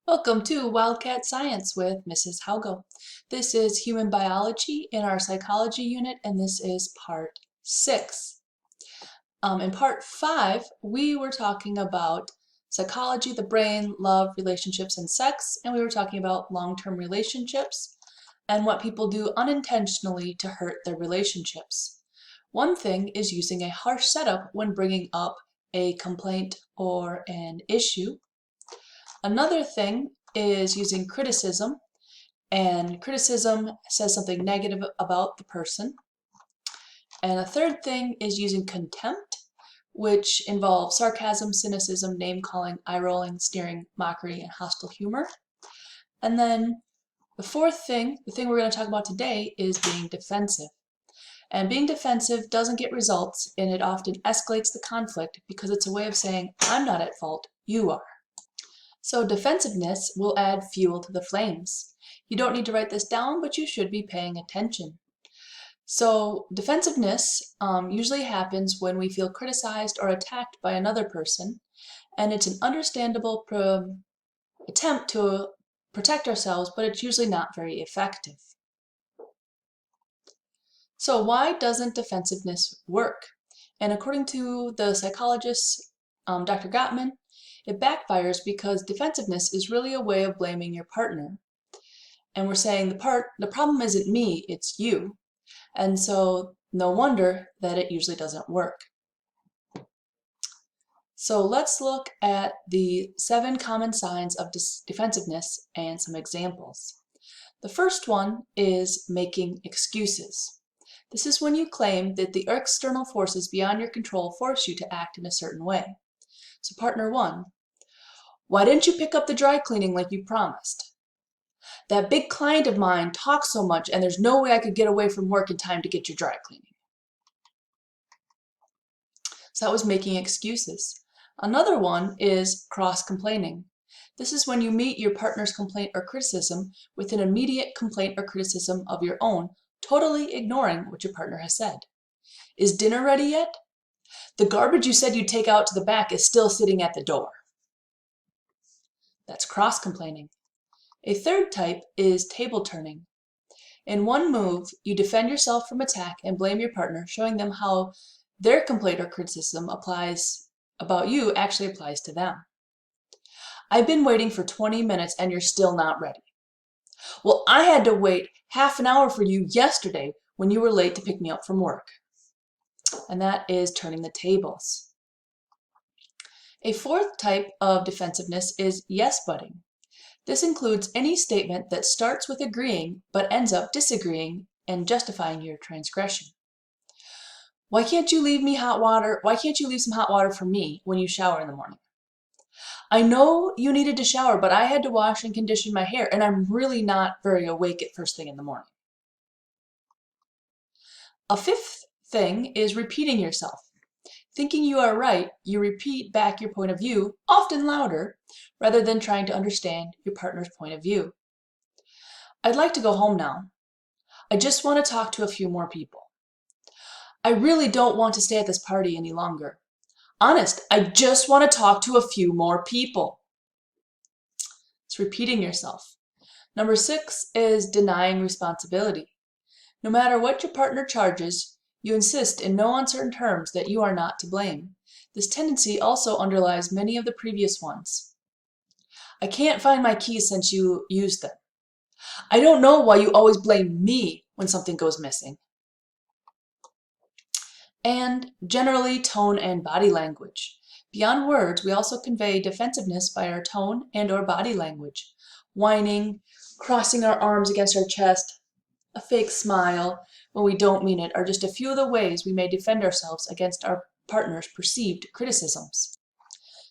Welcome to Wildcat Science with Mrs. Haugo. This is human biology in our psychology unit, and this is part 6. In part 5, we were talking about psychology, the brain, love, relationships, and sex, and we were talking about long-term relationships and what people do unintentionally to hurt their relationships. One thing is using a harsh setup when bringing up a complaint or an issue. Another thing is using criticism, and criticism says something negative about the person. And a third thing is using contempt, which involves sarcasm, cynicism, name-calling, eye-rolling, sneering, mockery, and hostile humor. And then the fourth thing, the thing we're going to talk about today, is being defensive. And being defensive doesn't get results, and it often escalates the conflict because it's a way of saying, I'm not at fault, you are. So defensiveness will add fuel to the flames. You don't need to write this down, but you should be paying attention. So defensiveness usually happens when we feel criticized or attacked by another person, and it's an understandable attempt to protect ourselves, but it's usually not very effective. So why doesn't defensiveness work? And according to the psychologist Dr. Gottman, it backfires because defensiveness is really a way of blaming your partner. And we're saying the problem isn't me, it's you. And so no wonder that it usually doesn't work. So let's look at the 7 common signs of defensiveness and some examples. The first one is making excuses. This is when you claim that the external forces beyond your control force you to act in a certain way. So partner 1, why didn't you pick up the dry cleaning like you promised? That big client of mine talks so much and there's no way I could get away from work in time to get your dry cleaning. So that was making excuses. Another one is cross-complaining. This is when you meet your partner's complaint or criticism with an immediate complaint or criticism of your own, totally ignoring what your partner has said. Is dinner ready yet? The garbage you said you'd take out to the back is still sitting at the door. That's cross-complaining. A third type is table turning. In one move, you defend yourself from attack and blame your partner, showing them how their complaint or criticism about you actually applies to them. I've been waiting for 20 minutes and you're still not ready. Well, I had to wait half an hour for you yesterday when you were late to pick me up from work. And that is turning the tables. A fourth type of defensiveness is yes-butting. This includes any statement that starts with agreeing but ends up disagreeing and justifying your transgression. Why can't you leave me hot water? Why can't you leave some hot water for me when you shower in the morning? I know you needed to shower, but I had to wash and condition my hair, and I'm really not very awake at first thing in the morning. A fifth thing is repeating yourself. Thinking you are right, you repeat back your point of view, often louder, rather than trying to understand your partner's point of view. I'd like to go home now. I just want to talk to a few more people. I really don't want to stay at this party any longer. Honest, I just want to talk to a few more people. It's repeating yourself. Number 6 is denying responsibility. No matter what your partner charges, you insist in no uncertain terms that you are not to blame. This tendency also underlies many of the previous ones. I can't find my keys since you used them. I don't know why you always blame me when something goes missing. And generally, tone and body language. Beyond words, we also convey defensiveness by our tone and or body language. Whining, crossing our arms against our chest, a fake smile when we don't mean it are just a few of the ways we may defend ourselves against our partner's perceived criticisms.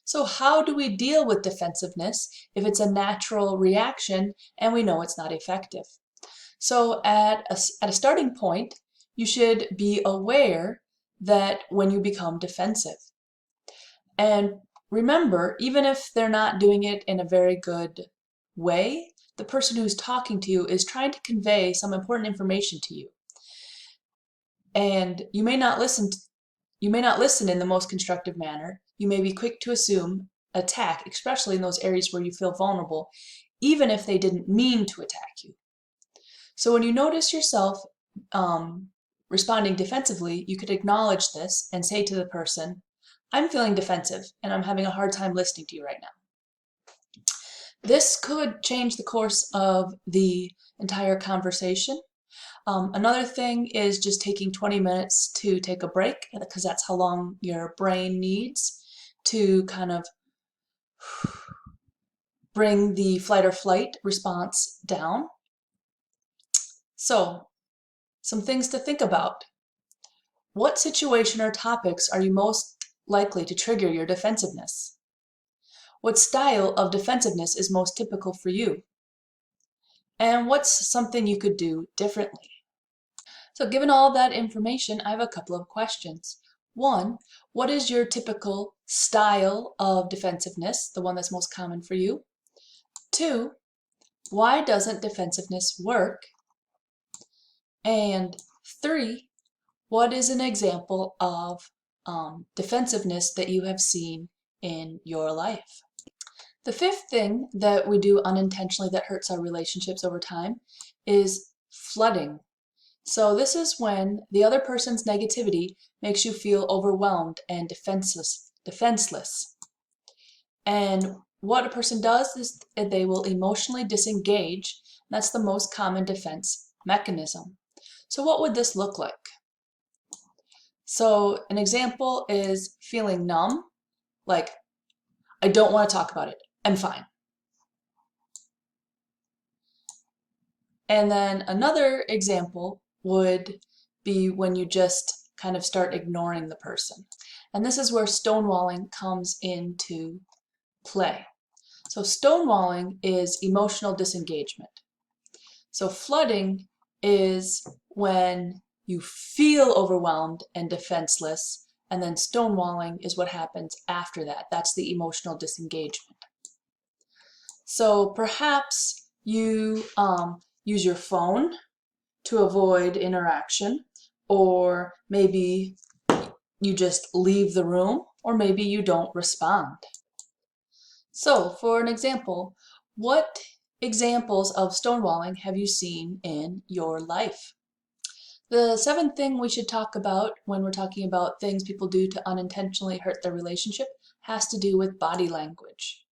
So how do we deal with defensiveness if it's a natural reaction and we know it's not effective? So at a starting point, you should be aware that when you become defensive. And remember, even if they're not doing it in a very good way, the person who's talking to you is trying to convey some important information to you. And you may not listen in the most constructive manner. You may be quick to assume attack, especially in those areas where you feel vulnerable, even if they didn't mean to attack you. So when you notice yourself responding defensively, you could acknowledge this and say to the person, I'm feeling defensive and I'm having a hard time listening to you right now. This could change the course of the entire conversation. Another thing is just taking 20 minutes to take a break, because that's how long your brain needs to kind of bring the flight or flight response down. So, some things to think about. What situation or topics are you most likely to trigger your defensiveness? What style of defensiveness is most typical for you? And what's something you could do differently? So given all that information, I have a couple of questions. One, what is your typical style of defensiveness, the one that's most common for you? Two, why doesn't defensiveness work? And three, what is an example of defensiveness that you have seen in your life? The fifth thing that we do unintentionally that hurts our relationships over time is flooding. So this is when the other person's negativity makes you feel overwhelmed and defenseless. And what a person does is they will emotionally disengage. That's the most common defense mechanism. So what would this look like? So an example is feeling numb, like, I don't want to talk about it, I'm fine. And then another example would be when you just kind of start ignoring the person. And this is where stonewalling comes into play. So stonewalling is emotional disengagement. So flooding is when you feel overwhelmed and defenseless, and then stonewalling is what happens after that. That's the emotional disengagement. So perhaps you use your phone to avoid interaction, or maybe you just leave the room, or maybe you don't respond. So for an example, what examples of stonewalling have you seen in your life? The seventh thing we should talk about when we're talking about things people do to unintentionally hurt their relationship has to do with body language.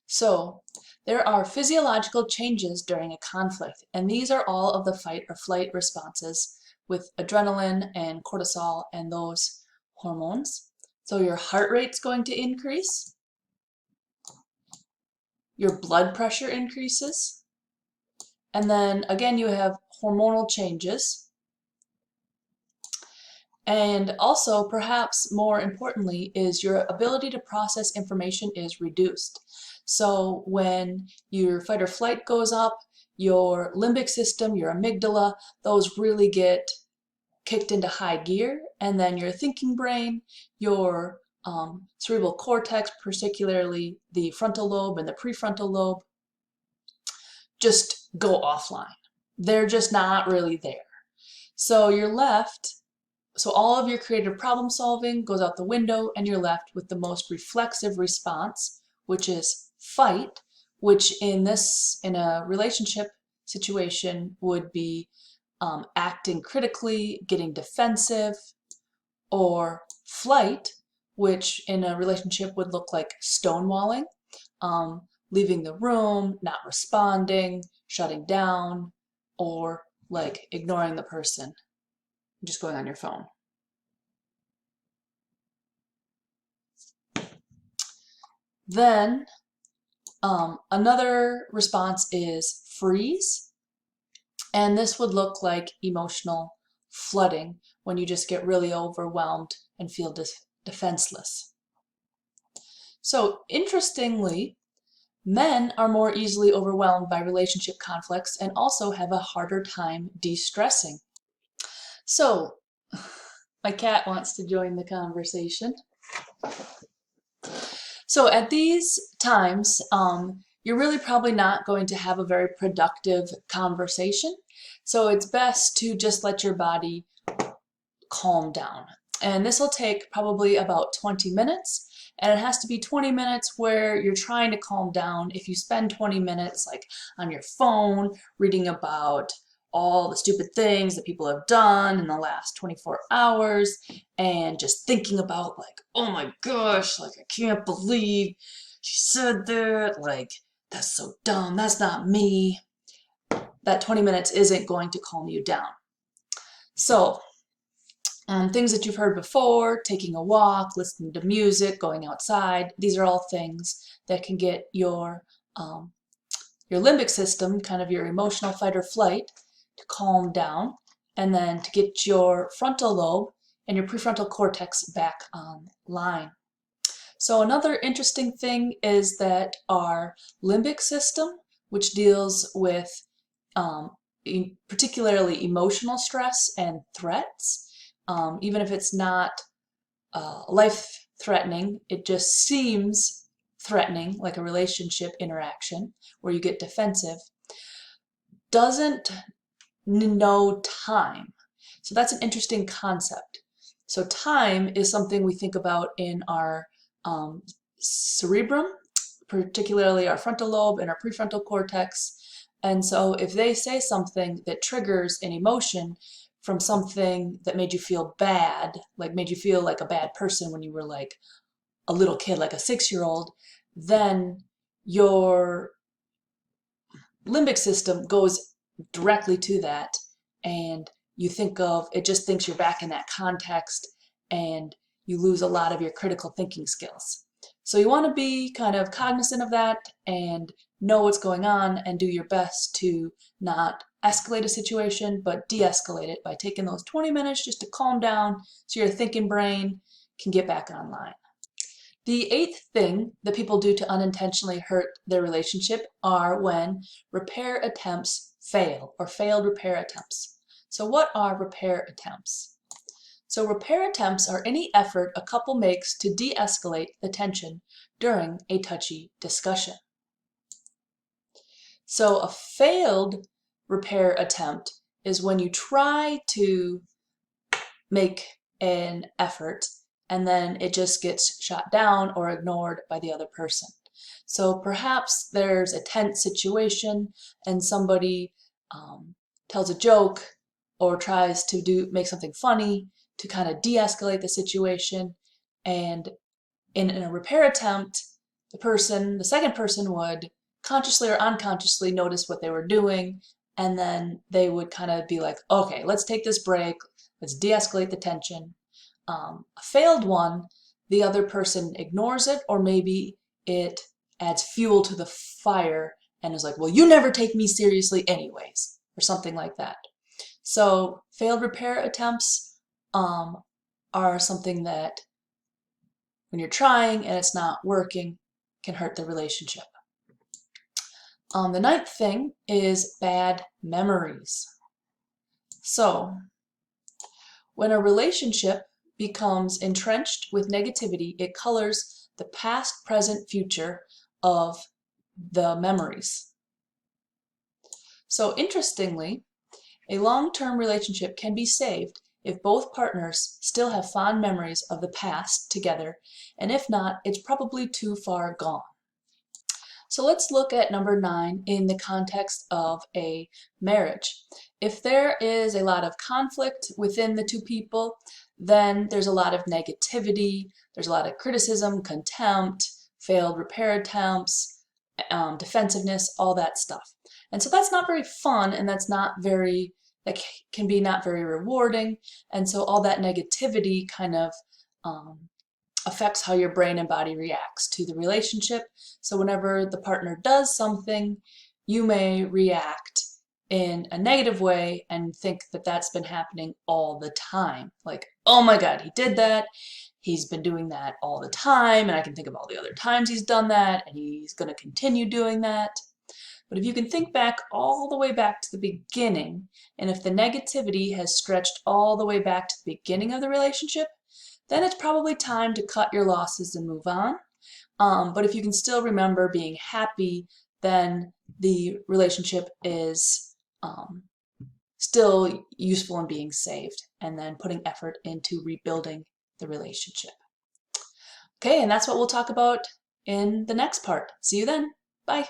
So there are physiological changes during a conflict, and these are all of the fight or flight responses with adrenaline and cortisol and those hormones. So your heart rate's going to increase, your blood pressure increases, and then again you have hormonal changes. And also, perhaps more importantly, is your ability to process information is reduced. So when your fight or flight goes up, your limbic system, your amygdala, those really get kicked into high gear, and then your thinking brain, your cerebral cortex, particularly the frontal lobe and the prefrontal lobe, just go offline. They're just not really there. So you're left, so all of your creative problem solving goes out the window, and you're left with the most reflexive response, which is fight, which in a relationship situation would be acting critically, getting defensive, or flight, which in a relationship would look like stonewalling, leaving the room, not responding, shutting down, or like ignoring the person, just going on your phone. Then another response is freeze, and this would look like emotional flooding when you just get really overwhelmed and feel defenseless. So interestingly, men are more easily overwhelmed by relationship conflicts and also have a harder time de-stressing. So, my cat wants to join the conversation. So at these times, you're really probably not going to have a very productive conversation. So it's best to just let your body calm down. And this will take probably about 20 minutes. And it has to be 20 minutes where you're trying to calm down. If you spend 20 minutes like on your phone reading about all the stupid things that people have done in the last 24 hours and just thinking about like, oh my gosh, like I can't believe she said that, like that's so dumb, that's not me, that 20 minutes isn't going to calm you down. So things that you've heard before, taking a walk, listening to music, going outside, these are all things that can get your limbic system, kind of your emotional fight or flight, to calm down, and then to get your frontal lobe and your prefrontal cortex back online. So another interesting thing is that our limbic system, which deals with particularly emotional stress and threats, even if it's not life-threatening, it just seems threatening, like a relationship interaction where you get defensive, doesn't know time. So that's an interesting concept. So time is something we think about in our cerebrum, particularly our frontal lobe and our prefrontal cortex. And so if they say something that triggers an emotion from something that made you feel bad, like made you feel like a bad person when you were like a little kid, like a 6-year-old, then your limbic system goes directly to that, and you think of it, just thinks you're back in that context, and you lose a lot of your critical thinking skills. So you want to be kind of cognizant of that and know what's going on and do your best to not escalate a situation, but de-escalate it by taking those 20 minutes just to calm down so your thinking brain can get back online. The 8th thing that people do to unintentionally hurt their relationship are when repair attempts fail, or failed repair attempts. So what are repair attempts? So repair attempts are any effort a couple makes to de-escalate the tension during a touchy discussion. So a failed repair attempt is when you try to make an effort and then it just gets shot down or ignored by the other person. So perhaps there's a tense situation and somebody tells a joke or tries to make something funny to kind of de-escalate the situation, and in a repair attempt, the second person would consciously or unconsciously notice what they were doing, and then they would kind of be like, okay, let's take this break, let's de-escalate the tension. A failed one, the other person ignores it, or maybe it adds fuel to the fire and is like, well, you never take me seriously anyways, or something like that. So failed repair attempts are something that when you're trying and it's not working can hurt the relationship. The 9th thing is bad memories. So when a relationship becomes entrenched with negativity, it colors the past, present, future of the memories. So interestingly, a long-term relationship can be saved if both partners still have fond memories of the past together, and if not, it's probably too far gone. So let's look at number 9 in the context of a marriage. If there is a lot of conflict within the two people, then there's a lot of negativity, there's a lot of criticism, contempt, failed repair attempts, defensiveness, all that stuff. And so that's not very fun, and that can be not very rewarding. And so all that negativity kind of affects how your brain and body reacts to the relationship. So whenever the partner does something, you may react in a negative way and think that that's been happening all the time. Like, oh my God, he did that. He's been doing that all the time, and I can think of all the other times he's done that, and he's going to continue doing that. But if you can think back all the way back to the beginning, and if the negativity has stretched all the way back to the beginning of the relationship, then it's probably time to cut your losses and move on. But if you can still remember being happy, then the relationship is still useful in being saved, and then putting effort into rebuilding the relationship. Okay, and that's what we'll talk about in the next part. See you then. Bye.